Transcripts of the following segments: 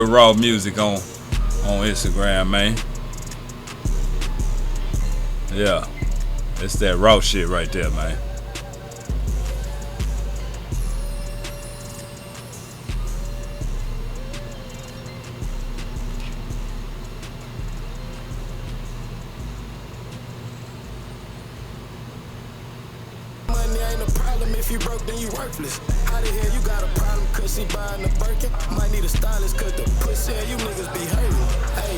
Raw music on Instagram, man. Yeah, it's that raw shit right there, man. Money ain't a problem if you broke, then you worthless. How the hell you got a problem? Cause she buying a Birkin? Might need a stylist, cause the pussy and you niggas be hurting. Hey,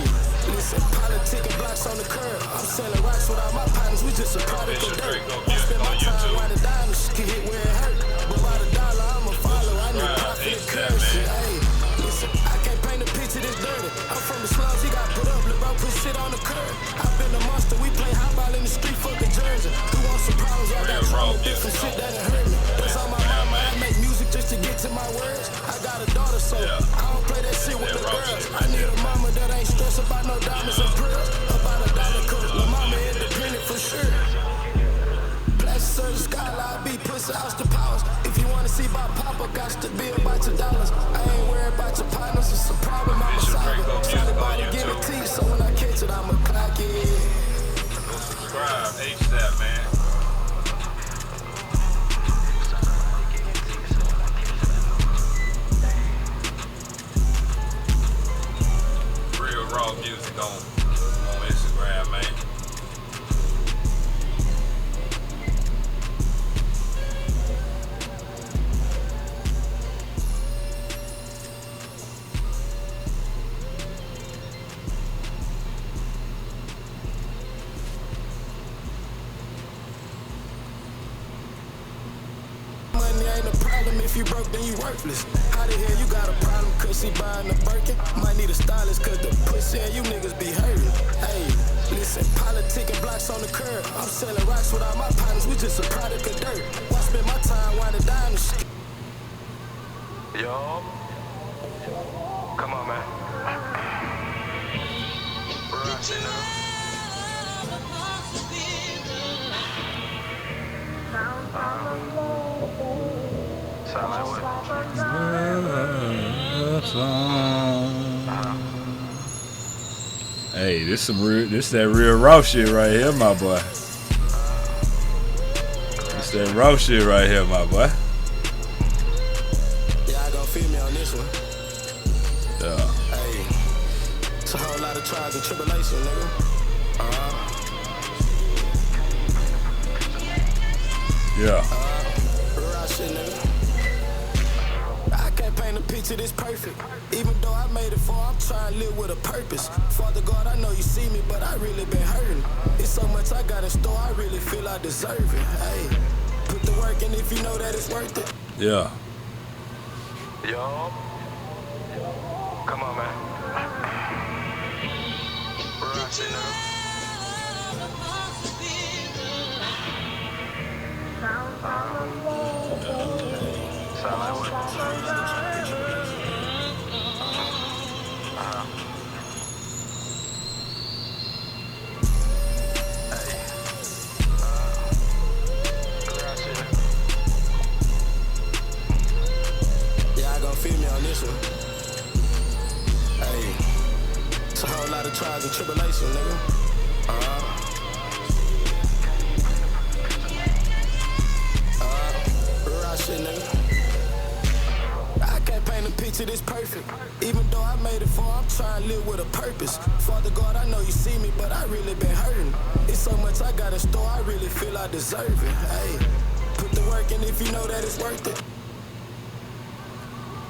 listen, politicking blocks on the curb. I'm selling rocks without my partners, we just a product of dirt. I spend my time riding diamonds, can hit where it hurt. But by the dollar, I'm a follow, I need profit and currency. Hey, listen, I can't paint a picture this dirty. I'm from the slums, he got put up, LeBron put shit on the curb. I've been a monster, we play hot ball in the street, fucking Jersey. Who wants some problems? I got trauma, different shit that done hurt me. That's on my mama, I make music just to get to my words. I got a daughter, so I don't play that shit with the girls. I need a mama that ain't stressed about no diamonds or pearls. About a dollar, cause my mama independent for sure. Plastic surgery, skyline, be pussy, house to powers. If you wanna see my papa, got to be about your dollars. I ain't worried about your partners, it's a problem, I'm a solver. Somebody give it to you, so when I catch it, I'ma clock it. Subscribe, H-Step, man. Real raw music on Instagram, man. Money ain't a problem if you broke, then you worthless. How the hell you got a problem? Cause she buying a Birkin? Might need a stylist, cause the pussy and you niggas be hurting. Hey, listen, politicking blocks on the curb. I'm selling rocks without my partners, we just a product of dirt. I spend my time winding diamonds. Yo, come on, man. Sound like what? Hey, this that real raw shit right here, my boy. This that raw shit right here, my boy. Yeah, I gon' feel me on this one. Yeah. Hey, it's a whole lot of trials and tribulation, nigga. Yeah. Raw shit, nigga. I can't paint a picture this perfect. Even though I made it far, I'm trying to live with a purpose. Father God, I know you see me, but I really been hurting. It's so much I got in store, I really feel I deserve it. Hey, put the work in if you know that it's worth it. Yeah. Yo, come on, man. Sound like what? Yeah, I gon' feel me on this one. Hey, it's a whole lot of trials and tribulation, nigga. Raw shit, nigga. I can't paint a picture this perfect. Even though I made it far, I'm trying to live with a purpose. Father God, I know you see me, but I really been hurting. It's so much I got in store, I really feel I deserve it. Hey, put the work in if you know that it's worth it.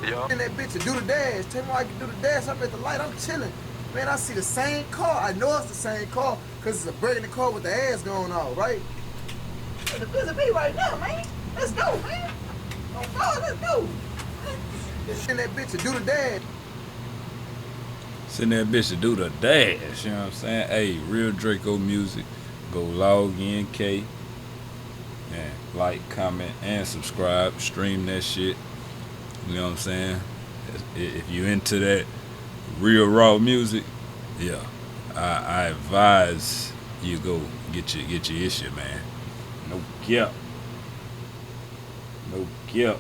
Yo. And that bitch to do the dash. Tell me why I can do the dash. I'm at the light. I'm chilling. Man, I see the same car. I know it's the same car because it's a burgundy car with the ass going on, right? It's the busy bee right now, man. Let's go, man. Oh God, let's go. And that bitch to do the dash. Send that bitch to do the dash, you know what I'm saying? Hey, Real Draco Music. Go log in, K. And like, comment, and subscribe. Stream that shit. You know what I'm saying? If you into that real raw music, yeah, I advise you go get your issue, man. No cap. No cap.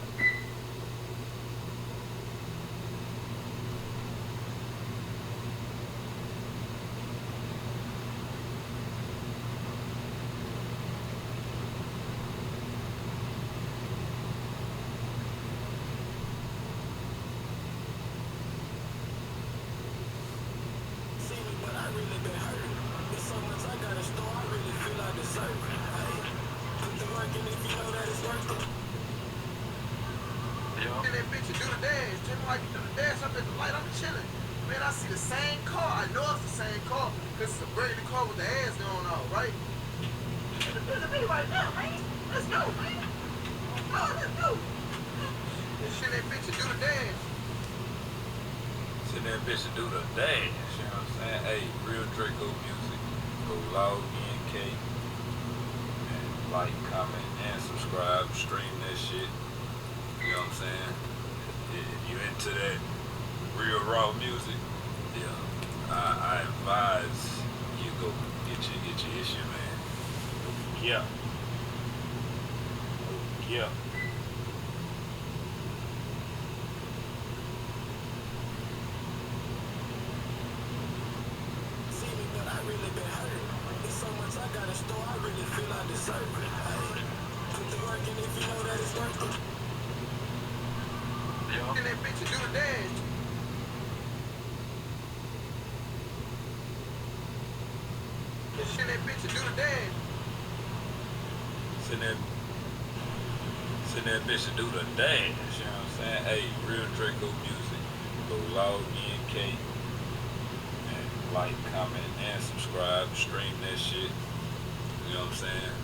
that bitch to do the dash, you know what I'm saying? Hey, Real Draco Music. Go log in, K. And like, comment, and subscribe. Stream that shit. You know what I'm saying? If you into that real raw music, yeah, I advise you go get your issue, man. Yeah. Yeah. See me, but I really been hurt. It's so much I gotta store, I really feel I deserve it. Hey, put the work in if you know that it's worth it. Yo. And that bitch to do the dash. And that bitch to do the dash. Send that bitch to do the dash, you know what I'm saying? Hey, Real Draco Music. Go log in, K. And like, comment, and subscribe. Stream that shit. You know what I'm saying?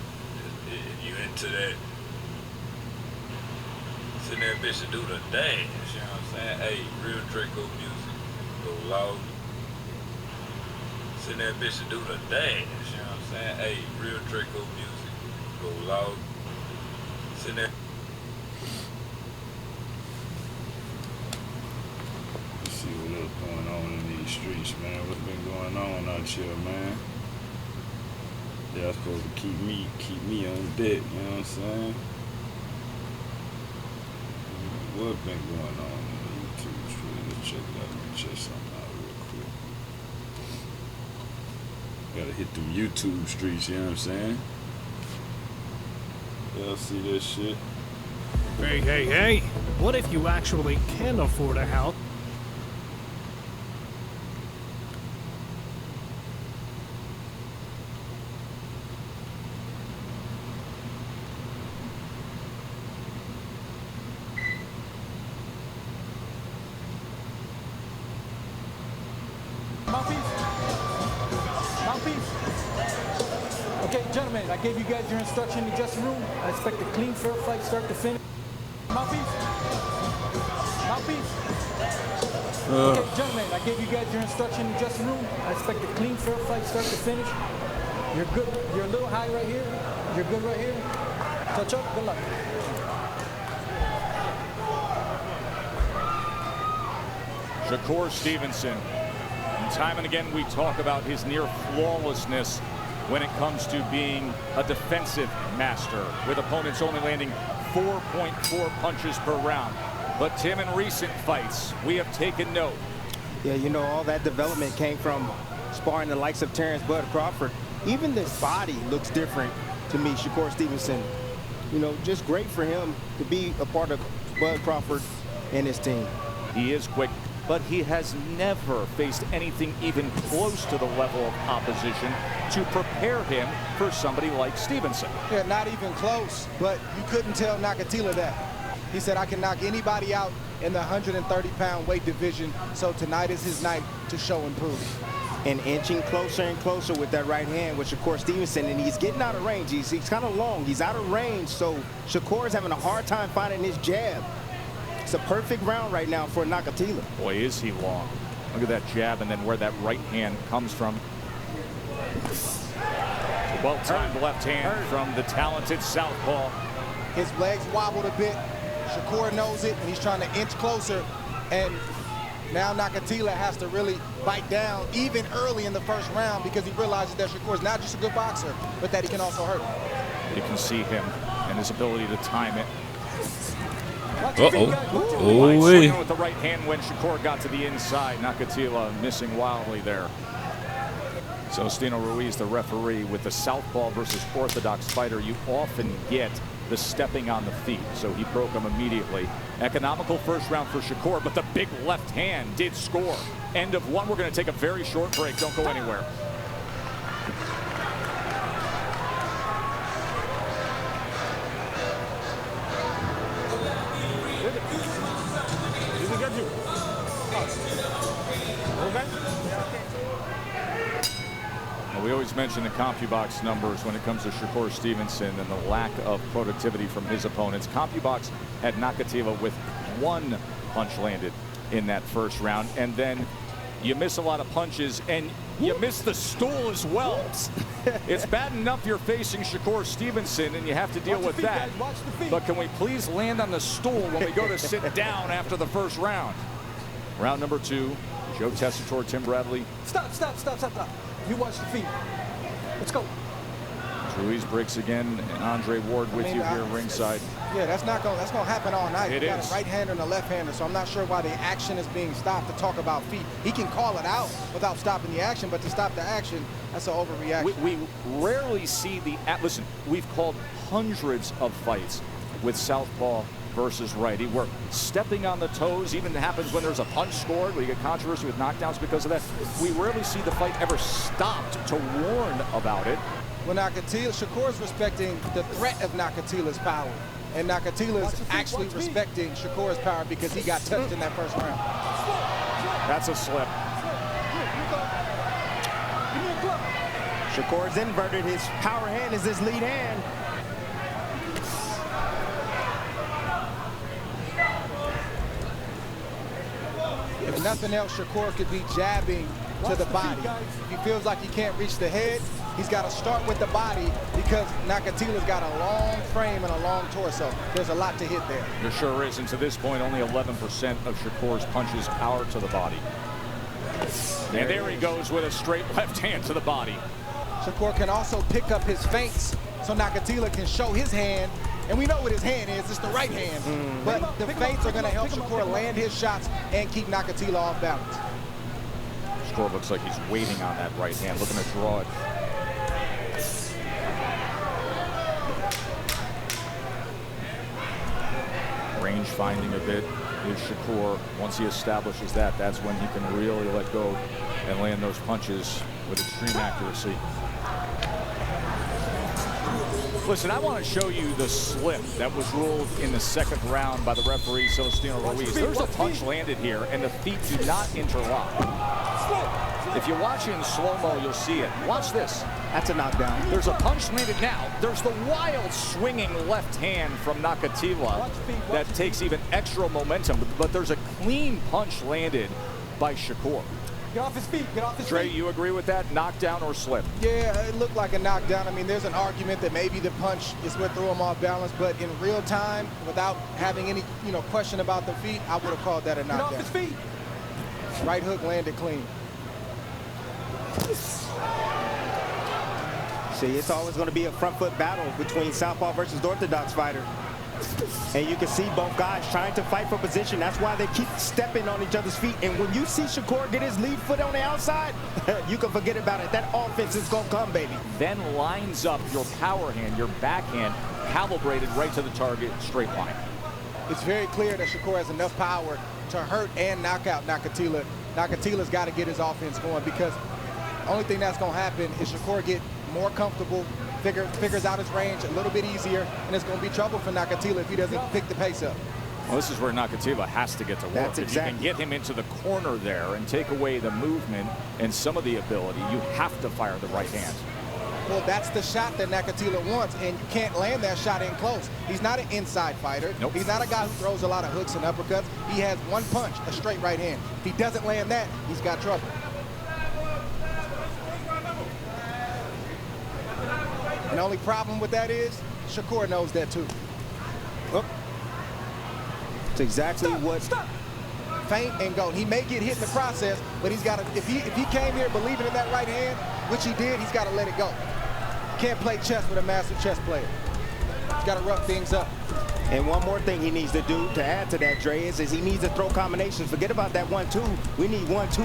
If you into that, send that bitch to do the dash, you know what I'm saying? Hey, Real Draco Music. Go log. Send that bitch to do the dash, you know what I'm saying? Hey, Real Draco Music. Go log. Send that. Let's see what's going on in these streets, man. What's been going on out here, man? They're supposed to keep me on deck, you know what I'm saying? What's been going on in the YouTube street? Let's check it out. Let me check something out real quick. Gotta hit them YouTube streets, you know what I'm saying? Y'all see this shit? Hey, hey, hey! What if you actually can afford a house? Mouthpiece. Okay, gentlemen, I gave you guys your instruction in the dressing room. I expect a clean, fair fight, start to finish. Mouthpiece. Okay, gentlemen, I gave you guys your instruction in the dressing room. I expect a clean, fair fight, start to finish. You're good. You're a little high right here. You're good right here. Touch up. Good luck. Shakur Stevenson. And time and again we talk about his near flawlessness when it comes to being a defensive master, with opponents only landing 4.4 punches per round. But Tim, in recent fights, we have taken note. Yeah, you know, all that development came from sparring the likes of Terrence Bud Crawford. Even this body looks different to me, Shakur Stevenson. You know, just great for him to be a part of Bud Crawford and his team. He is quick, but he has never faced anything even close to the level of opposition to prepare him for somebody like Stevenson. Yeah, not even close, but you couldn't tell Nakatila that. He said, I can knock anybody out in the 130-pound weight division, so tonight is his night to show and prove. And inching closer and closer with that right hand with Shakur Stevenson, and he's getting out of range. He's kind of long. He's out of range, so Shakur is having a hard time finding his jab. It's a perfect round right now for Nakatila. Boy, is he long. Look at that jab and then where that right hand comes from. Well-timed left hand from the talented southpaw. His legs wobbled a bit. Shakur knows it, and he's trying to inch closer. And now Nakatila has to really bite down even early in the first round because he realizes that Shakur is not just a good boxer, but that he can also hurt. You can see him and his ability to time it. Uh-oh. Swinging with the right hand when Shakur got to the inside. Nakatila missing wildly there. So Stino Ruiz, the referee, with the southpaw versus orthodox fighter, you often get the stepping on the feet. So he broke him immediately. Economical first round for Shakur, but the big left hand did score. End of one. We're going to take a very short break. Don't go anywhere. We always mention the CompuBox numbers when it comes to Shakur Stevenson and the lack of productivity from his opponents. CompuBox had Nakatila with 1 punch landed in that first round, and then you miss a lot of punches, and you miss the stool as well. It's bad enough you're facing Shakur Stevenson, and you have to deal with that. But can we please land on the stool when we go to sit down after the first round? Round number 2, Joe Tessitore, Tim Bradley. Stop. You watch the feet. Let's go. Ruiz breaks again, and Andre Ward with you here ringside. Yeah, that's gonna happen all night. It You got is. a right-hander and a left-hander, so I'm not sure why the action is being stopped to talk about feet. He can call it out without stopping the action, but to stop the action, that's an overreaction. We rarely see the, listen, we've called hundreds of fights with southpaw versus righty. We're stepping on the toes. Even happens when there's a punch scored. We get controversy with knockdowns because of that. We rarely see the fight ever stopped to warn about it. Well, Shakur's respecting the threat of Nakatila's power. And Nakatila's actually respecting Shakur's power because he got touched in that first round. That's a slip. Shakur's inverted. His power hand is his lead hand. If nothing else, Shakur could be jabbing to the body. If he feels like he can't reach the head, he's got to start with the body because Nakatila's got a long frame and a long torso. There's a lot to hit there. There sure is, and to this point, only 11% of Shakur's punches power to the body. And there he goes with a straight left hand to the body. Shakur can also pick up his feints so Nakatila can show his hand. And we know what his hand is. It's the right hand. But the feints are going to help Shakur land his shots and keep Nakatila off balance. Shakur looks like he's waiting on that right hand, looking to draw it. Range finding a bit is Shakur. Once he establishes that, that's when he can really let go and land those punches with extreme accuracy. Listen, I want to show you the slip that was ruled in the second round by the referee, Celestino Ruiz. There's a punch landed here, and the feet do not interlock. If you watch it in slow-mo, you'll see it. Watch this. That's a knockdown. There's a punch landed now. There's the wild swinging left hand from Nakatila that takes even extra momentum, but there's a clean punch landed by Shakur. Get off his feet. Get off his Trey, feet. you agree with that? Knockdown or slip? Yeah, it looked like a knockdown. I mean, there's an argument that maybe the punch is what threw him off balance, but in real time, without having any, question about the feet, I would have called that a Get off knockdown. his feet. Right hook landed clean. See, it's always going to be a front foot battle between southpaw versus orthodox fighter. And you can see both guys trying to fight for position. That's why they keep stepping on each other's feet. And when you see Shakur get his lead foot on the outside, you can forget about it. That offense is going to come, baby. Then lines up your power hand, your backhand, calibrated right to the target, straight line. It's very clear that Shakur has enough power to hurt and knock out Nakatila. Nakatila's got to get his offense going because the only thing that's going to happen is Shakur get more comfortable, figures out his range a little bit easier, and it's going to be trouble for Nakatila if he doesn't pick the pace up. Well, this is where Nakatila has to get to work. That's If you can get him into the corner there and take away the movement and some of the ability, you have to fire the right hand. Well, that's the shot that Nakatila wants, and you can't land that shot in close. He's not an inside fighter. Nope. He's not a guy who throws a lot of hooks and uppercuts. He has one punch, a straight right hand. If he doesn't land that, he's got trouble. And the only problem with that is Shakur knows that too. Oh. It's exactly what. Feint and go. He may get hit in the process, but he's got to. If he came here believing in that right hand, which he did, he's got to let it go. Can't play chess with a master chess player. He's got to rough things up. And one more thing he needs to do to add to that, Dre, is he needs to throw combinations. Forget about that 1-2. We need 1-2.